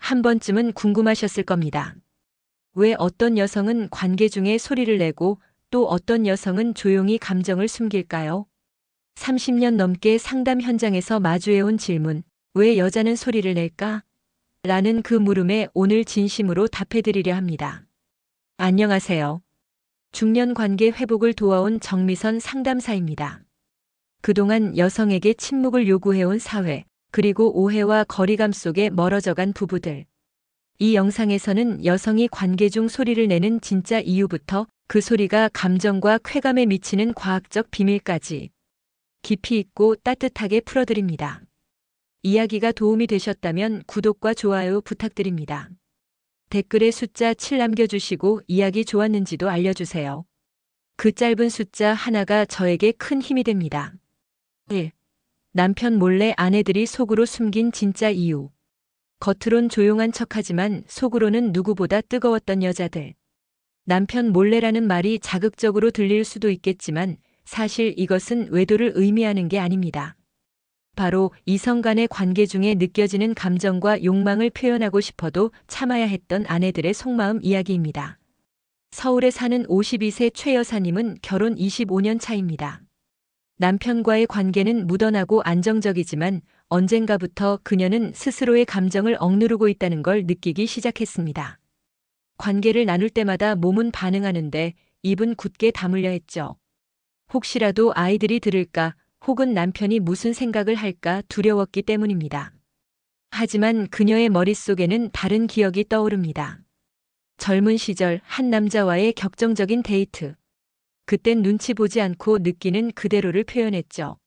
한 번쯤은 궁금하셨을 겁니다. 왜 어떤 여성은 관계 중에 소리를 내고 또 어떤 여성은 조용히 감정을 숨길까요? 30년 넘게 상담 현장에서 마주해온 질문, 왜 여자는 소리를 낼까? 라는 그 물음에 오늘 진심으로 답해드리려 합니다. 안녕하세요. 중년 관계 회복을 도와온 정미선 상담사입니다. 그동안 여성에게 침묵을 요구해온 사회, 그리고 오해와 거리감 속에 멀어져간 부부들. 이 영상에서는 여성이 관계 중 소리를 내는 진짜 이유부터 그 소리가 감정과 쾌감에 미치는 과학적 비밀까지 깊이 있고 따뜻하게 풀어드립니다. 이야기가 도움이 되셨다면 구독과 좋아요 부탁드립니다. 댓글에 숫자 7 남겨주시고 이야기 좋았는지도 알려주세요. 그 짧은 숫자 하나가 저에게 큰 힘이 됩니다. 1. 남편 몰래 아내들이 속으로 숨긴 진짜 이유. 겉으론 조용한 척하지만 속으로는 누구보다 뜨거웠던 여자들. 남편 몰래라는 말이 자극적으로 들릴 수도 있겠지만 사실 이것은 외도를 의미하는 게 아닙니다. 바로 이성 간의 관계 중에 느껴지는 감정과 욕망을 표현하고 싶어도 참아야 했던 아내들의 속마음 이야기입니다. 서울에 사는 52세 최 여사님은 결혼 25년 차입니다. 남편과의 관계는 무던하고 안정적이지만 언젠가부터 그녀는 스스로의 감정을 억누르고 있다는 걸 느끼기 시작했습니다. 관계를 나눌 때마다 몸은 반응하는데 입은 굳게 다물려 했죠. 혹시라도 아이들이 들을까 혹은 남편이 무슨 생각을 할까 두려웠기 때문입니다. 하지만 그녀의 머릿속에는 다른 기억이 떠오릅니다. 젊은 시절 한 남자와의 격정적인 데이트. 그땐 눈치 보지 않고 느끼는 그대로를 표현했죠.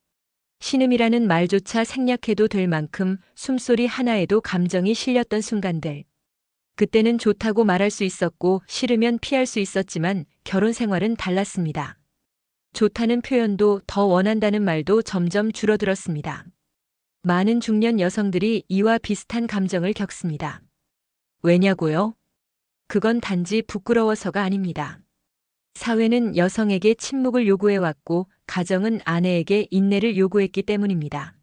신음이라는 말조차 생략해도 될 만큼 숨소리 하나에도 감정이 실렸던 순간들. 그때는 좋다고 말할 수 있었고 싫으면 피할 수 있었지만 결혼 생활은 달랐습니다. 좋다는 표현도 더 원한다는 말도 점점 줄어들었습니다. 많은 중년 여성들이 이와 비슷한 감정을 겪습니다. 왜냐고요? 그건 단지 부끄러워서가 아닙니다. 사회는 여성에게 침묵을 요구해왔고 가정은 아내에게 인내를 요구했기 때문입니다.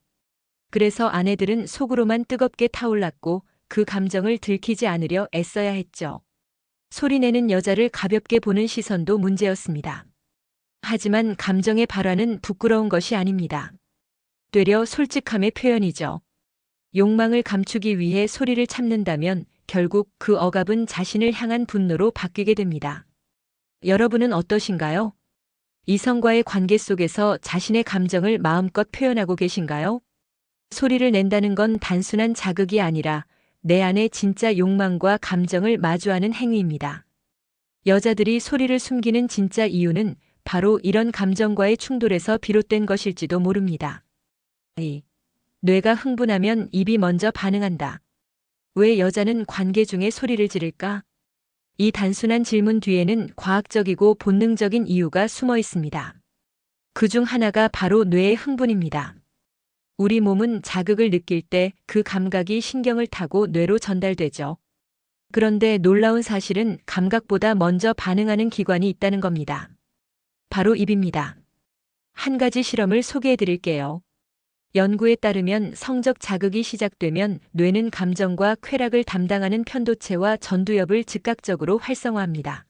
그래서 아내들은 속으로만 뜨겁게 타올랐고 그 감정을 들키지 않으려 애써야 했죠. 소리내는 여자를 가볍게 보는 시선도 문제였습니다. 하지만 감정의 발화는 부끄러운 것이 아닙니다. 되려 솔직함의 표현이죠. 욕망을 감추기 위해 소리를 참는다면 결국 그 억압은 자신을 향한 분노로 바뀌게 됩니다. 여러분은 어떠신가요? 이성과의 관계 속에서 자신의 감정을 마음껏 표현하고 계신가요? 소리를 낸다는 건 단순한 자극이 아니라 내 안의 진짜 욕망과 감정을 마주하는 행위입니다. 여자들이 소리를 숨기는 진짜 이유는 바로 이런 감정과의 충돌에서 비롯된 것일지도 모릅니다. 2. 뇌가 흥분하면 입이 먼저 반응한다. 왜 여자는 관계 중에 소리를 지를까? 이 단순한 질문 뒤에는 과학적이고 본능적인 이유가 숨어 있습니다. 그중 하나가 바로 뇌의 흥분입니다. 우리 몸은 자극을 느낄 때 그 감각이 신경을 타고 뇌로 전달되죠. 그런데 놀라운 사실은 감각보다 먼저 반응하는 기관이 있다는 겁니다. 바로 입입니다. 한 가지 실험을 소개해 드릴게요. 연구에 따르면 성적 자극이 시작되면 뇌는 감정과 쾌락을 담당하는 편도체와 전두엽을 즉각적으로 활성화합니다.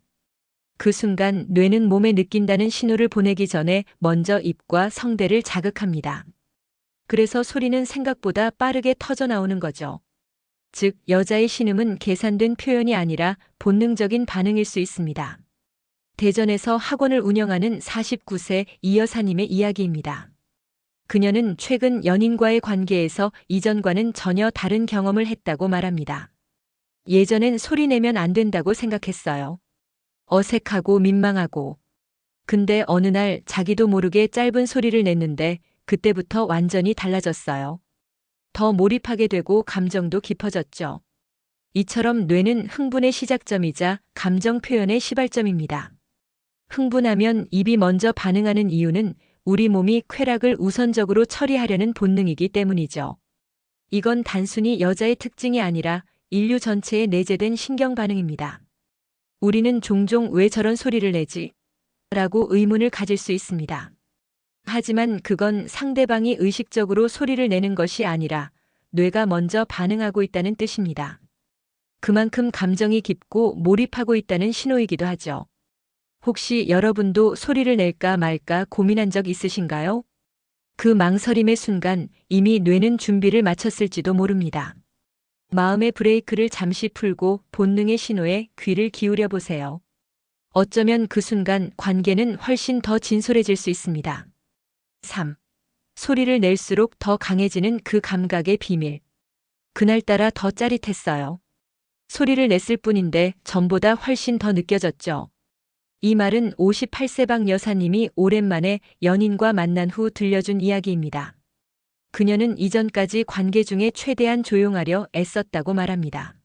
그 순간 뇌는 몸에 느낀다는 신호를 보내기 전에 먼저 입과 성대를 자극합니다. 그래서 소리는 생각보다 빠르게 터져 나오는 거죠. 즉, 여자의 신음은 계산된 표현이 아니라 본능적인 반응일 수 있습니다. 대전에서 학원을 운영하는 49세 이 여사님의 이야기입니다. 그녀는 최근 연인과의 관계에서 이전과는 전혀 다른 경험을 했다고 말합니다. 예전엔 소리 내면 안 된다고 생각했어요. 어색하고 민망하고. 근데 어느 날 자기도 모르게 짧은 소리를 냈는데 그때부터 완전히 달라졌어요. 더 몰입하게 되고 감정도 깊어졌죠. 이처럼 뇌는 흥분의 시작점이자 감정 표현의 시발점입니다. 흥분하면 입이 먼저 반응하는 이유는 우리 몸이 쾌락을 우선적으로 처리하려는 본능이기 때문이죠. 이건 단순히 여자의 특징이 아니라 인류 전체에 내재된 신경 반응입니다. 우리는 종종 왜 저런 소리를 내지? 라고 의문을 가질 수 있습니다. 하지만 그건 상대방이 의식적으로 소리를 내는 것이 아니라 뇌가 먼저 반응하고 있다는 뜻입니다. 그만큼 감정이 깊고 몰입하고 있다는 신호이기도 하죠. 혹시 여러분도 소리를 낼까 말까 고민한 적 있으신가요? 그 망설임의 순간 이미 뇌는 준비를 마쳤을지도 모릅니다. 마음의 브레이크를 잠시 풀고 본능의 신호에 귀를 기울여 보세요. 어쩌면 그 순간 관계는 훨씬 더 진솔해질 수 있습니다. 3. 소리를 낼수록 더 강해지는 그 감각의 비밀. 그날따라 더 짜릿했어요. 소리를 냈을 뿐인데 전보다 훨씬 더 느껴졌죠. 이 말은 58세방 여사님이 오랜만에 연인과 만난 후 들려준 이야기입니다. 그녀는 이전까지 관계 중에 최대한 조용하려 애썼다고 말합니다.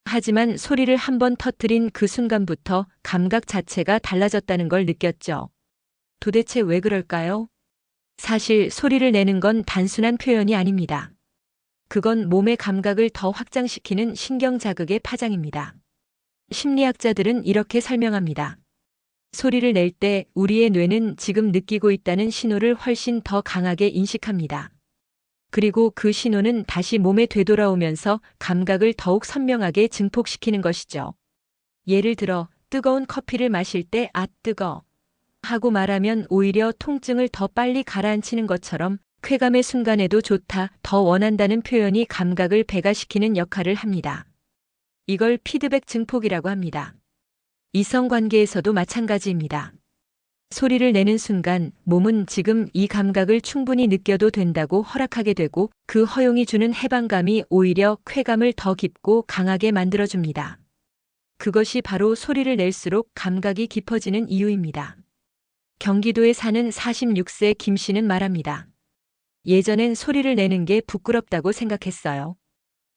하지만 소리를 한번 터뜨린 그 순간부터 감각 자체가 달라졌다는 걸 느꼈죠. 도대체 왜 그럴까요? 사실 소리를 내는 건 단순한 표현이 아닙니다. 그건 몸의 감각을 더 확장시키는 신경 자극의 파장입니다. 심리학자들은 이렇게 설명합니다. 소리를 낼 때 우리의 뇌는 지금 느끼고 있다는 신호를 훨씬 더 강하게 인식합니다. 그리고 그 신호는 다시 몸에 되돌아오면서 감각을 더욱 선명하게 증폭시키는 것이죠. 예를 들어 뜨거운 커피를 마실 때 "아, 뜨거" 하고 말하면 오히려 통증을 더 빨리 가라앉히는 것처럼 쾌감의 순간에도 "좋다, 더 원한다는" 표현이 감각을 배가시키는 역할을 합니다. 이걸 피드백 증폭이라고 합니다. 이성관계에서도 마찬가지입니다. 소리를 내는 순간 몸은 지금 이 감각을 충분히 느껴도 된다고 허락하게 되고, 그 허용이 주는 해방감이 오히려 쾌감을 더 깊고 강하게 만들어줍니다. 그것이 바로 소리를 낼수록 감각이 깊어지는 이유입니다. 경기도에 사는 46세 김 씨는 말합니다. 예전엔 소리를 내는 게 부끄럽다고 생각했어요.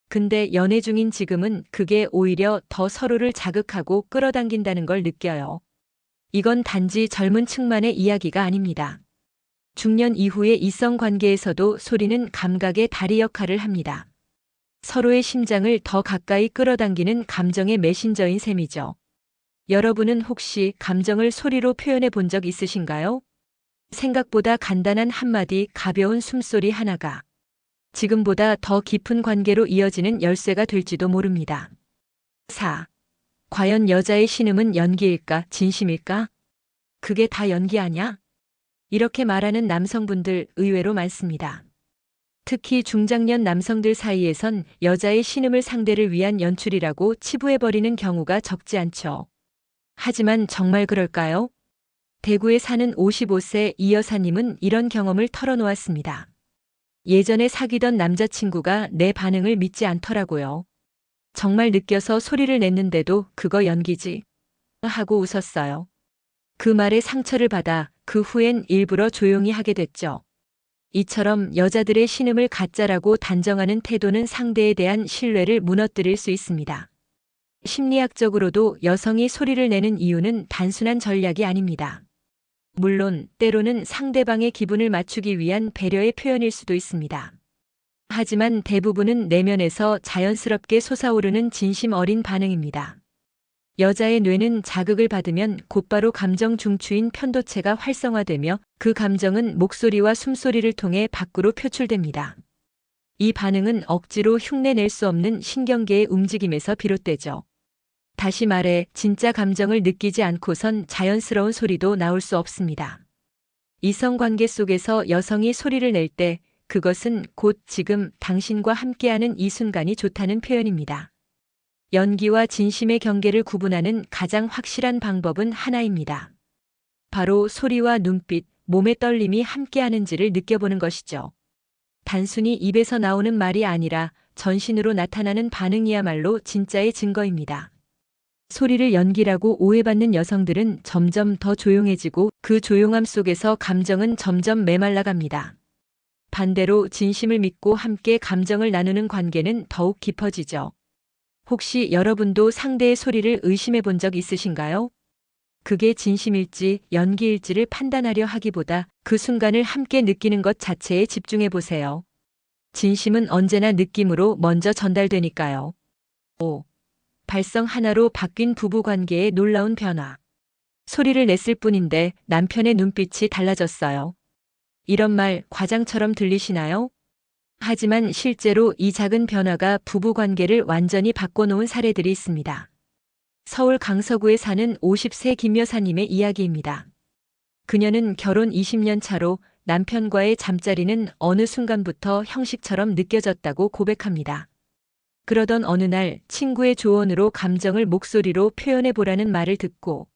근데 연애 중인 지금은 그게 오히려 더 서로를 자극하고 끌어당긴다는 걸 느껴요. 이건 단지 젊은 층만의 이야기가 아닙니다. 중년 이후의 이성 관계에서도 소리는 감각의 다리 역할을 합니다. 서로의 심장을 더 가까이 끌어당기는 감정의 메신저인 셈이죠. 여러분은 혹시 감정을 소리로 표현해 본 적 있으신가요? 생각보다 간단한 한마디, 가벼운 숨소리 하나가 지금보다 더 깊은 관계로 이어지는 열쇠가 될지도 모릅니다. 4. 과연 여자의 신음은 연기일까, 진심일까? 그게 다 연기 아냐? 이렇게 말하는 남성분들 의외로 많습니다. 특히 중장년 남성들 사이에선 여자의 신음을 상대를 위한 연출이라고 치부해버리는 경우가 적지 않죠. 하지만 정말 그럴까요? 대구에 사는 55세 이 여사님은 이런 경험을 털어놓았습니다. 예전에 사귀던 남자친구가 내 반응을 믿지 않더라고요. 정말 느껴서 소리를 냈는데도 "그거 연기지" 하고 웃었어요. 그 말에 상처를 받아 그 후엔 일부러 조용히 하게 됐죠. 이처럼 여자들의 신음을 가짜라고 단정하는 태도는 상대에 대한 신뢰를 무너뜨릴 수 있습니다. 심리학적으로도 여성이 소리를 내는 이유는 단순한 전략이 아닙니다. 물론 때로는 상대방의 기분을 맞추기 위한 배려의 표현일 수도 있습니다. 하지만 대부분은 내면에서 자연스럽게 솟아오르는 진심 어린 반응입니다. 여자의 뇌는 자극을 받으면 곧바로 감정 중추인 편도체가 활성화되며 그 감정은 목소리와 숨소리를 통해 밖으로 표출됩니다. 이 반응은 억지로 흉내낼 수 없는 신경계의 움직임에서 비롯되죠. 다시 말해 진짜 감정을 느끼지 않고선 자연스러운 소리도 나올 수 없습니다. 이성관계 속에서 여성이 소리를 낼 때 그것은 곧 지금 당신과 함께하는 이 순간이 좋다는 표현입니다. 연기와 진심의 경계를 구분하는 가장 확실한 방법은 하나입니다. 바로 소리와 눈빛, 몸의 떨림이 함께하는지를 느껴보는 것이죠. 단순히 입에서 나오는 말이 아니라 전신으로 나타나는 반응이야말로 진짜의 증거입니다. 소리를 연기라고 오해받는 여성들은 점점 더 조용해지고 그 조용함 속에서 감정은 점점 메말라갑니다. 반대로 진심을 믿고 함께 감정을 나누는 관계는 더욱 깊어지죠. 혹시 여러분도 상대의 소리를 의심해 본 적 있으신가요? 그게 진심일지 연기일지를 판단하려 하기보다 그 순간을 함께 느끼는 것 자체에 집중해 보세요. 진심은 언제나 느낌으로 먼저 전달되니까요. 5. 발성 하나로 바뀐 부부관계의 놀라운 변화. 소리를 냈을 뿐인데 남편의 눈빛이 달라졌어요. 이런 말 과장처럼 들리시나요? 하지만 실제로 이 작은 변화가 부부 관계를 완전히 바꿔놓은 사례들이 있습니다. 서울 강서구에 사는 50세 김 여사님의 이야기입니다. 그녀는 결혼 20년 차로 남편과의 잠자리는 어느 순간부터 형식처럼 느껴졌다고 고백합니다. 그러던 어느 날 친구의 조언으로 감정을 목소리로 표현해 보라는 말을 듣고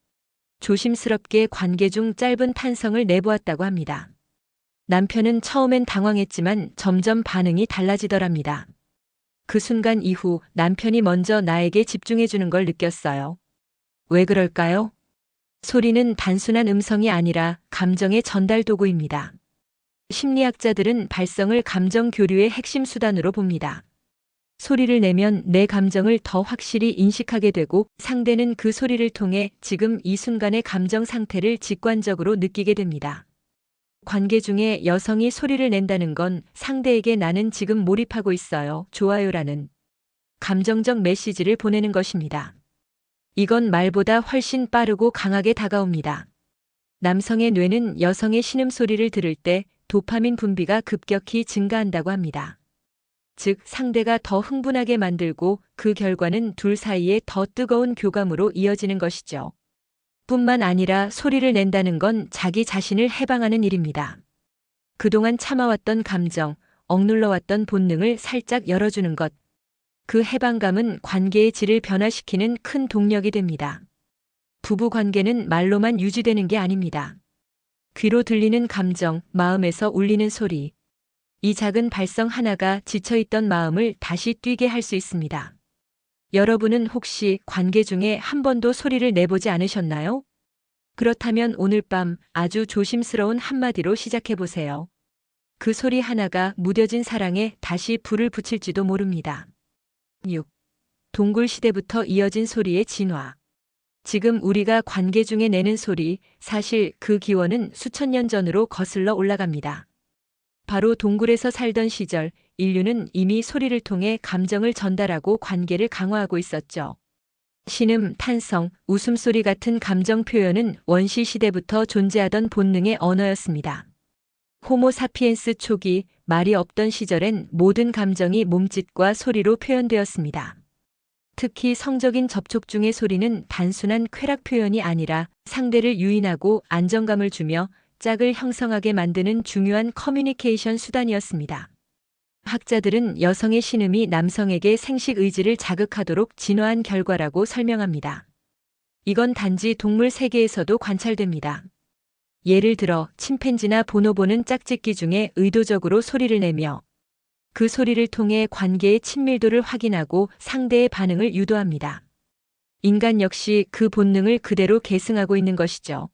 조심스럽게 관계 중 짧은 탄성을 내보았다고 합니다. 남편은 처음엔 당황했지만 점점 반응이 달라지더랍니다. 그 순간 이후 남편이 먼저 나에게 집중해 주는 걸 느꼈어요. 왜 그럴까요? 소리는 단순한 음성이 아니라 감정의 전달 도구입니다. 심리학자들은 발성을 감정 교류의 핵심 수단으로 봅니다. 소리를 내면 내 감정을 더 확실히 인식하게 되고 상대는 그 소리를 통해 지금 이 순간의 감정 상태를 직관적으로 느끼게 됩니다. 관계 중에 여성이 소리를 낸다는 건 상대에게 나는 지금 몰입하고 있어요. 좋아요라는 감정적 메시지를 보내는 것입니다. 이건 말보다 훨씬 빠르고 강하게 다가옵니다. 남성의 뇌는 여성의 신음소리를 들을 때 도파민 분비가 급격히 증가한다고 합니다. 즉, 상대가 더 흥분하게 만들고 그 결과는 둘 사이에 더 뜨거운 교감으로 이어지는 것이죠. 뿐만 아니라 소리를 낸다는 건 자기 자신을 해방하는 일입니다. 그동안 참아왔던 감정, 억눌러왔던 본능을 살짝 열어주는 것. 그 해방감은 관계의 질을 변화시키는 큰 동력이 됩니다. 부부 관계는 말로만 유지되는 게 아닙니다. 귀로 들리는 감정, 마음에서 울리는 소리. 이 작은 발성 하나가 지쳐있던 마음을 다시 뛰게 할 수 있습니다. 여러분은 혹시 관계 중에 한 번도 소리를 내보지 않으셨나요? 그렇다면 오늘 밤 아주 조심스러운 한마디로 시작해보세요. 그 소리 하나가 무뎌진 사랑에 다시 불을 붙일지도 모릅니다. 6. 동굴 시대부터 이어진 소리의 진화. 지금 우리가 관계 중에 내는 소리, 사실 그 기원은 수천 년 전으로 거슬러 올라갑니다. 바로 동굴에서 살던 시절, 인류는 이미 소리를 통해 감정을 전달하고 관계를 강화하고 있었죠. 신음, 탄성, 웃음소리 같은 감정 표현은 원시 시대부터 존재하던 본능의 언어였습니다. 호모 사피엔스 초기, 말이 없던 시절엔 모든 감정이 몸짓과 소리로 표현되었습니다. 특히 성적인 접촉 중의 소리는 단순한 쾌락 표현이 아니라 상대를 유인하고 안정감을 주며 짝을 형성하게 만드는 중요한 커뮤니케이션 수단이었습니다. 학자들은 여성의 신음이 남성에게 생식 의지를 자극하도록 진화한 결과라고 설명합니다. 이건 단지 동물 세계에서도 관찰됩니다. 예를 들어 침팬지나 보노보는 짝짓기 중에 의도적으로 소리를 내며 그 소리를 통해 관계의 친밀도를 확인하고 상대의 반응을 유도합니다. 인간 역시 그 본능을 그대로 계승하고 있는 것이죠.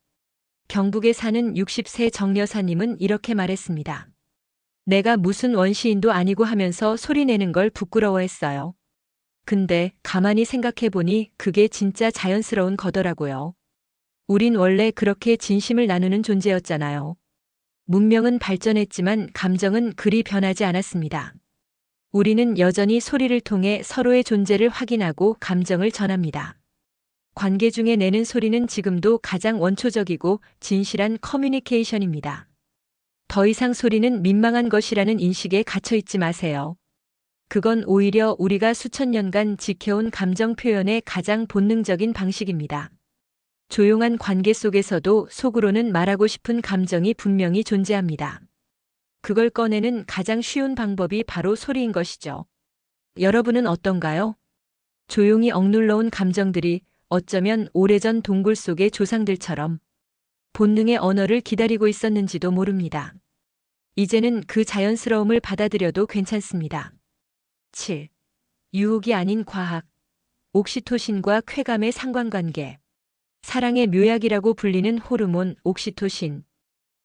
경북에 사는 60세 정 여사님은 이렇게 말했습니다. 내가 무슨 원시인도 아니고 하면서 소리 내는 걸 부끄러워했어요. 근데 가만히 생각해보니 그게 진짜 자연스러운 거더라고요. 우린 원래 그렇게 진심을 나누는 존재였잖아요. 문명은 발전했지만 감정은 그리 변하지 않았습니다. 우리는 여전히 소리를 통해 서로의 존재를 확인하고 감정을 전합니다. 관계 중에 내는 소리는 지금도 가장 원초적이고 진실한 커뮤니케이션입니다. 더 이상 소리는 민망한 것이라는 인식에 갇혀 있지 마세요. 그건 오히려 우리가 수천 년간 지켜온 감정 표현의 가장 본능적인 방식입니다. 조용한 관계 속에서도 속으로는 말하고 싶은 감정이 분명히 존재합니다. 그걸 꺼내는 가장 쉬운 방법이 바로 소리인 것이죠. 여러분은 어떤가요? 조용히 억눌러온 감정들이 어쩌면 오래전 동굴 속의 조상들처럼 본능의 언어를 기다리고 있었는지도 모릅니다. 이제는 그 자연스러움을 받아들여도 괜찮습니다. 7. 유혹이 아닌 과학. 옥시토신과 쾌감의 상관관계. 사랑의 묘약이라고 불리는 호르몬 옥시토신.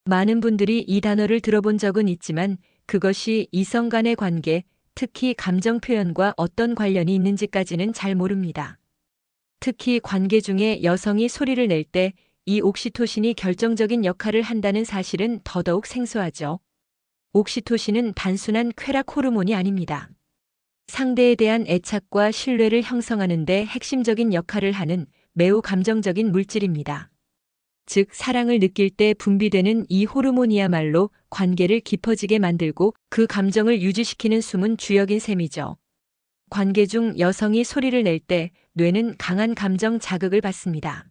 많은 분들이 이 단어를 들어본 적은 있지만 그것이 이성 간의 관계, 특히 감정 표현과 어떤 관련이 있는지까지는 잘 모릅니다. 특히 관계 중에 여성이 소리를 낼 때 이 옥시토신이 결정적인 역할을 한다는 사실은 더더욱 생소하죠. 옥시토신은 단순한 쾌락 호르몬이 아닙니다. 상대에 대한 애착과 신뢰를 형성하는 데 핵심적인 역할을 하는 매우 감정적인 물질입니다. 즉 사랑을 느낄 때 분비되는 이 호르몬이야말로 관계를 깊어지게 만들고 그 감정을 유지시키는 숨은 주역인 셈이죠. 관계 중 여성이 소리를 낼 때 뇌는 강한 감정 자극을 받습니다.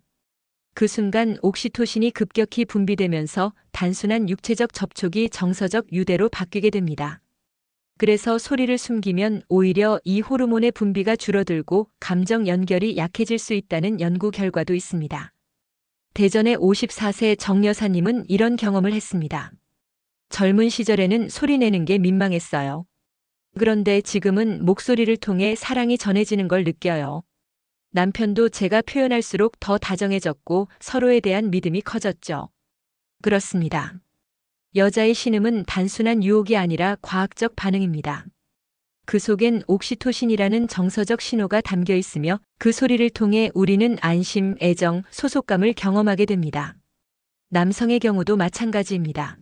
그 순간 옥시토신이 급격히 분비되면서 단순한 육체적 접촉이 정서적 유대로 바뀌게 됩니다. 그래서 소리를 숨기면 오히려 이 호르몬의 분비가 줄어들고 감정 연결이 약해질 수 있다는 연구 결과도 있습니다. 대전의 54세 정 여사님은 이런 경험을 했습니다. 젊은 시절에는 소리 내는 게 민망했어요. 그런데 지금은 목소리를 통해 사랑이 전해지는 걸 느껴요. 남편도 제가 표현할수록 더 다정해졌고 서로에 대한 믿음이 커졌죠. 그렇습니다. 여자의 신음은 단순한 유혹이 아니라 과학적 반응입니다. 그 속엔 옥시토신이라는 정서적 신호가 담겨 있으며 그 소리를 통해 우리는 안심, 애정, 소속감을 경험하게 됩니다. 남성의 경우도 마찬가지입니다.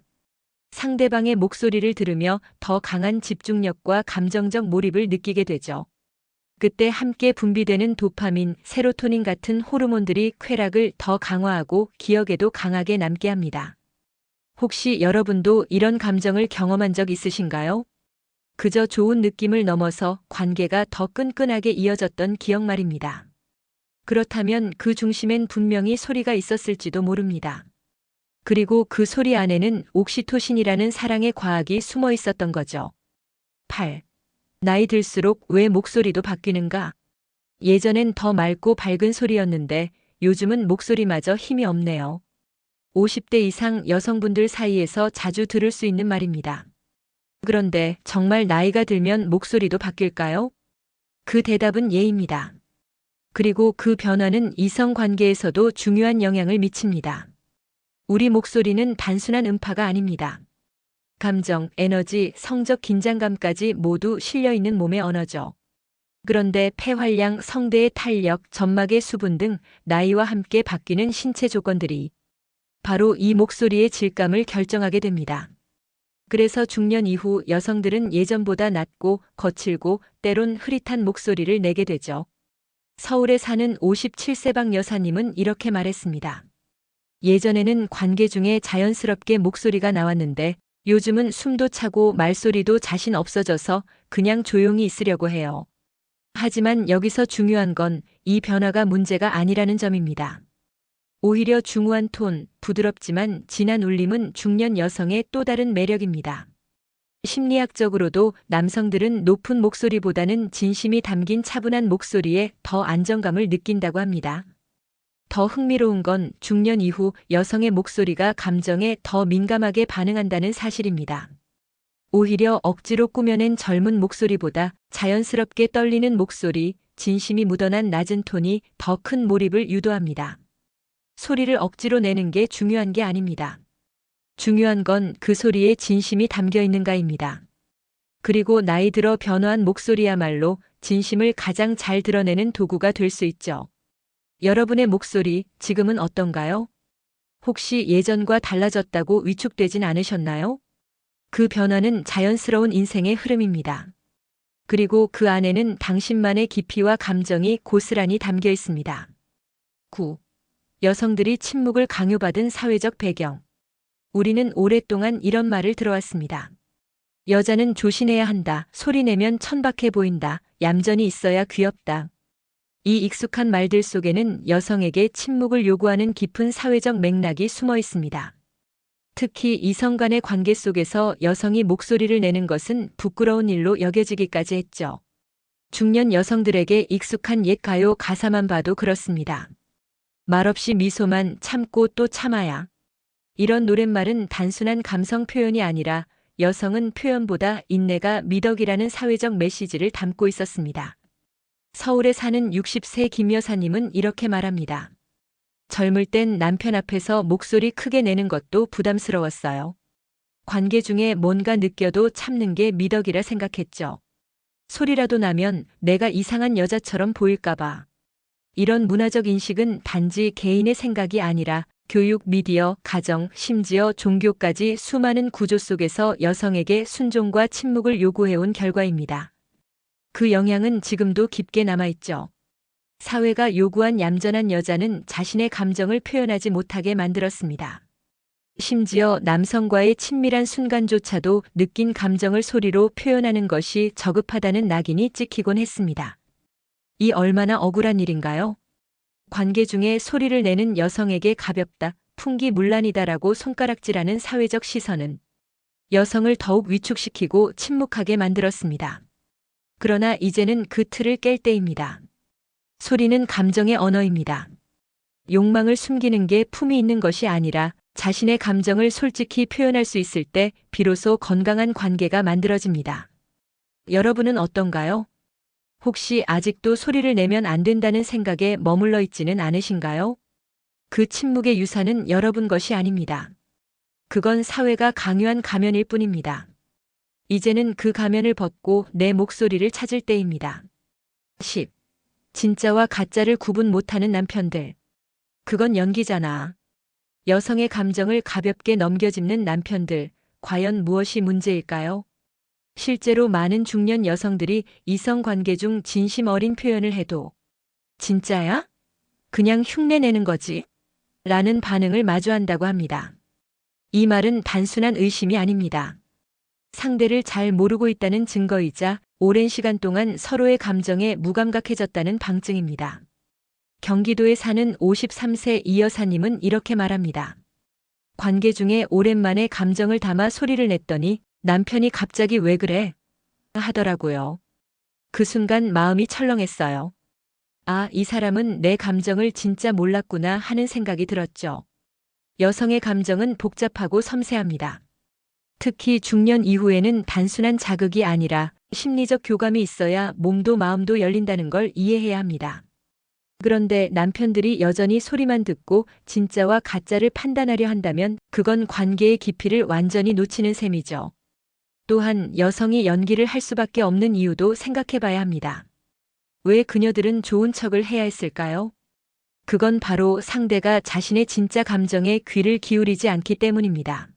상대방의 목소리를 들으며 더 강한 집중력과 감정적 몰입을 느끼게 되죠. 그때 함께 분비되는 도파민, 세로토닌 같은 호르몬들이 쾌락을 더 강화하고 기억에도 강하게 남게 합니다. 혹시 여러분도 이런 감정을 경험한 적 있으신가요? 그저 좋은 느낌을 넘어서 관계가 더 끈끈하게 이어졌던 기억 말입니다. 그렇다면 그 중심엔 분명히 소리가 있었을지도 모릅니다. 그리고 그 소리 안에는 옥시토신이라는 사랑의 과학이 숨어 있었던 거죠. 8. 나이 들수록 왜 목소리도 바뀌는가? 예전엔 더 맑고 밝은 소리였는데 요즘은 목소리마저 힘이 없네요. 50대 이상 여성분들 사이에서 자주 들을 수 있는 말입니다. 그런데 정말 나이가 들면 목소리도 바뀔까요? 그 대답은 예입니다. 그리고 그 변화는 이성 관계에서도 중요한 영향을 미칩니다. 우리 목소리는 단순한 음파가 아닙니다. 감정, 에너지, 성적 긴장감까지 모두 실려있는 몸의 언어죠. 그런데 폐활량, 성대의 탄력, 점막의 수분 등 나이와 함께 바뀌는 신체 조건들이 바로 이 목소리의 질감을 결정하게 됩니다. 그래서 중년 이후 여성들은 예전보다 낮고 거칠고 때론 흐릿한 목소리를 내게 되죠. 서울에 사는 57세방 여사님은 이렇게 말했습니다. 예전에는 관계 중에 자연스럽게 목소리가 나왔는데 요즘은 숨도 차고 말소리도 자신 없어져서 그냥 조용히 있으려고 해요. 하지만 여기서 중요한 건 이 변화가 문제가 아니라는 점입니다. 오히려 중후한 톤, 부드럽지만 진한 울림은 중년 여성의 또 다른 매력입니다. 심리학적으로도 남성들은 높은 목소리보다는 진심이 담긴 차분한 목소리에 더 안정감을 느낀다고 합니다. 더 흥미로운 건 중년 이후 여성의 목소리가 감정에 더 민감하게 반응한다는 사실입니다. 오히려 억지로 꾸며낸 젊은 목소리보다 자연스럽게 떨리는 목소리, 진심이 묻어난 낮은 톤이 더 큰 몰입을 유도합니다. 소리를 억지로 내는 게 중요한 게 아닙니다. 중요한 건 그 소리에 진심이 담겨 있는가입니다. 그리고 나이 들어 변화한 목소리야말로 진심을 가장 잘 드러내는 도구가 될 수 있죠. 여러분의 목소리 지금은 어떤가요? 혹시 예전과 달라졌다고 위축되진 않으셨나요? 그 변화는 자연스러운 인생의 흐름입니다. 그리고 그 안에는 당신만의 깊이와 감정이 고스란히 담겨 있습니다. 9. 여성들이 침묵을 강요받은 사회적 배경. 우리는 오랫동안 이런 말을 들어왔습니다. 여자는 조신해야 한다. 소리 내면 천박해 보인다. 얌전히 있어야 귀엽다. 이 익숙한 말들 속에는 여성에게 침묵을 요구하는 깊은 사회적 맥락이 숨어 있습니다. 특히 이성 간의 관계 속에서 여성이 목소리를 내는 것은 부끄러운 일로 여겨지기까지 했죠. 중년 여성들에게 익숙한 옛 가요 가사만 봐도 그렇습니다. 말없이 미소만 참고 또 참아야. 이런 노랫말은 단순한 감성 표현이 아니라 여성은 표현보다 인내가 미덕이라는 사회적 메시지를 담고 있었습니다. 서울에 사는 60세 김 여사님은 이렇게 말합니다. 젊을 땐 남편 앞에서 목소리 크게 내는 것도 부담스러웠어요. 관계 중에 뭔가 느껴도 참는 게 미덕이라 생각했죠. 소리라도 나면 내가 이상한 여자처럼 보일까봐. 이런 문화적 인식은 단지 개인의 생각이 아니라 교육, 미디어, 가정, 심지어 종교까지 수많은 구조 속에서 여성에게 순종과 침묵을 요구해온 결과입니다. 그 영향은 지금도 깊게 남아있죠. 사회가 요구한 얌전한 여자는 자신의 감정을 표현하지 못하게 만들었습니다. 심지어 남성과의 친밀한 순간조차도 느낀 감정을 소리로 표현하는 것이 저급하다는 낙인이 찍히곤 했습니다. 이 얼마나 억울한 일인가요? 관계 중에 소리를 내는 여성에게 가볍다, 풍기문란이다라고 손가락질하는 사회적 시선은 여성을 더욱 위축시키고 침묵하게 만들었습니다. 그러나 이제는 그 틀을 깰 때입니다. 소리는 감정의 언어입니다. 욕망을 숨기는 게 품이 있는 것이 아니라 자신의 감정을 솔직히 표현할 수 있을 때 비로소 건강한 관계가 만들어집니다. 여러분은 어떤가요? 혹시 아직도 소리를 내면 안 된다는 생각에 머물러 있지는 않으신가요? 그 침묵의 유산은 여러분 것이 아닙니다. 그건 사회가 강요한 가면일 뿐입니다. 이제는 그 가면을 벗고 내 목소리를 찾을 때입니다. 10. 진짜와 가짜를 구분 못하는 남편들. 그건 연기잖아. 여성의 감정을 가볍게 넘겨짚는 남편들, 과연 무엇이 문제일까요? 실제로 많은 중년 여성들이 이성관계 중 진심 어린 표현을 해도 진짜야? 그냥 흉내내는 거지? 라는 반응을 마주한다고 합니다. 이 말은 단순한 의심이 아닙니다. 상대를 잘 모르고 있다는 증거이자 오랜 시간 동안 서로의 감정에 무감각해졌다는 방증입니다. 경기도에 사는 53세 이 여사님은 이렇게 말합니다. 관계 중에 오랜만에 감정을 담아 소리를 냈더니 남편이 갑자기 왜 그래? 하더라고요. 그 순간 마음이 철렁했어요. 아, 이 사람은 내 감정을 진짜 몰랐구나 하는 생각이 들었죠. 여성의 감정은 복잡하고 섬세합니다. 특히 중년 이후에는 단순한 자극이 아니라 심리적 교감이 있어야 몸도 마음도 열린다는 걸 이해해야 합니다. 그런데 남편들이 여전히 소리만 듣고 진짜와 가짜를 판단하려 한다면 그건 관계의 깊이를 완전히 놓치는 셈이죠. 또한 여성이 연기를 할 수밖에 없는 이유도 생각해 봐야 합니다. 왜 그녀들은 좋은 척을 해야 했을까요? 그건 바로 상대가 자신의 진짜 감정에 귀를 기울이지 않기 때문입니다.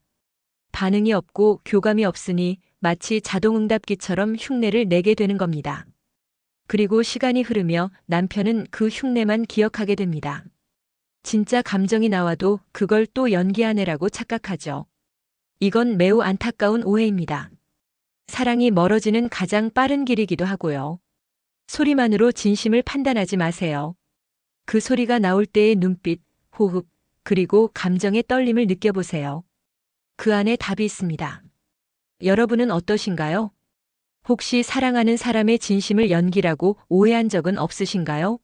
반응이 없고 교감이 없으니 마치 자동응답기처럼 흉내를 내게 되는 겁니다. 그리고 시간이 흐르며 남편은 그 흉내만 기억하게 됩니다. 진짜 감정이 나와도 그걸 또 연기하느라고 착각하죠. 이건 매우 안타까운 오해입니다. 사랑이 멀어지는 가장 빠른 길이기도 하고요. 소리만으로 진심을 판단하지 마세요. 그 소리가 나올 때의 눈빛, 호흡, 그리고 감정의 떨림을 느껴보세요. 그 안에 답이 있습니다. 여러분은 어떠신가요? 혹시 사랑하는 사람의 진심을 연기라고 오해한 적은 없으신가요?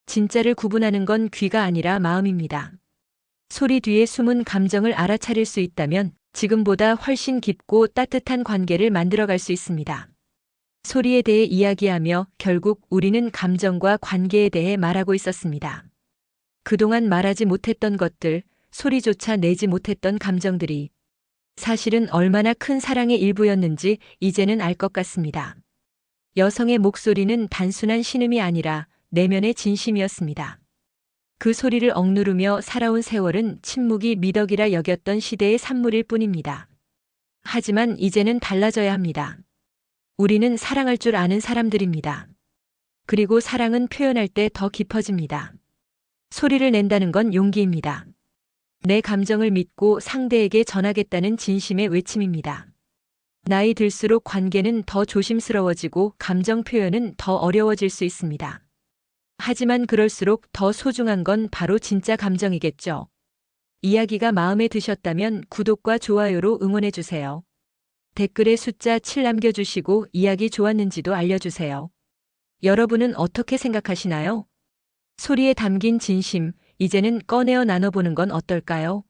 진짜를 구분하는 건 귀가 아니라 마음입니다. 소리 뒤에 숨은 감정을 알아차릴 수 있다면 지금보다 훨씬 깊고 따뜻한 관계를 만들어갈 수 있습니다. 소리에 대해 이야기하며 결국 우리는 감정과 관계에 대해 말하고 있었습니다. 그동안 말하지 못했던 것들, 소리조차 내지 못했던 감정들이 사실은 얼마나 큰 사랑의 일부였는지 이제는 알 것 같습니다. 여성의 목소리는 단순한 신음이 아니라 내면의 진심이었습니다. 그 소리를 억누르며 살아온 세월은 침묵이 미덕이라 여겼던 시대의 산물일 뿐입니다. 하지만 이제는 달라져야 합니다. 우리는 사랑할 줄 아는 사람들입니다. 그리고 사랑은 표현할 때 더 깊어집니다. 소리를 낸다는 건 용기입니다. 내 감정을 믿고 상대에게 전하겠다는 진심의 외침입니다. 나이 들수록 관계는 더 조심스러워지고 감정 표현은 더 어려워질 수 있습니다. 하지만 그럴수록 더 소중한 건 바로 진짜 감정이겠죠. 이야기가 마음에 드셨다면 구독과 좋아요로 응원해주세요. 댓글에 숫자 7 남겨주시고 이야기 좋았는지도 알려주세요. 여러분은 어떻게 생각하시나요? 소리에 담긴 진심, 이제는 꺼내어 나눠보는 건 어떨까요?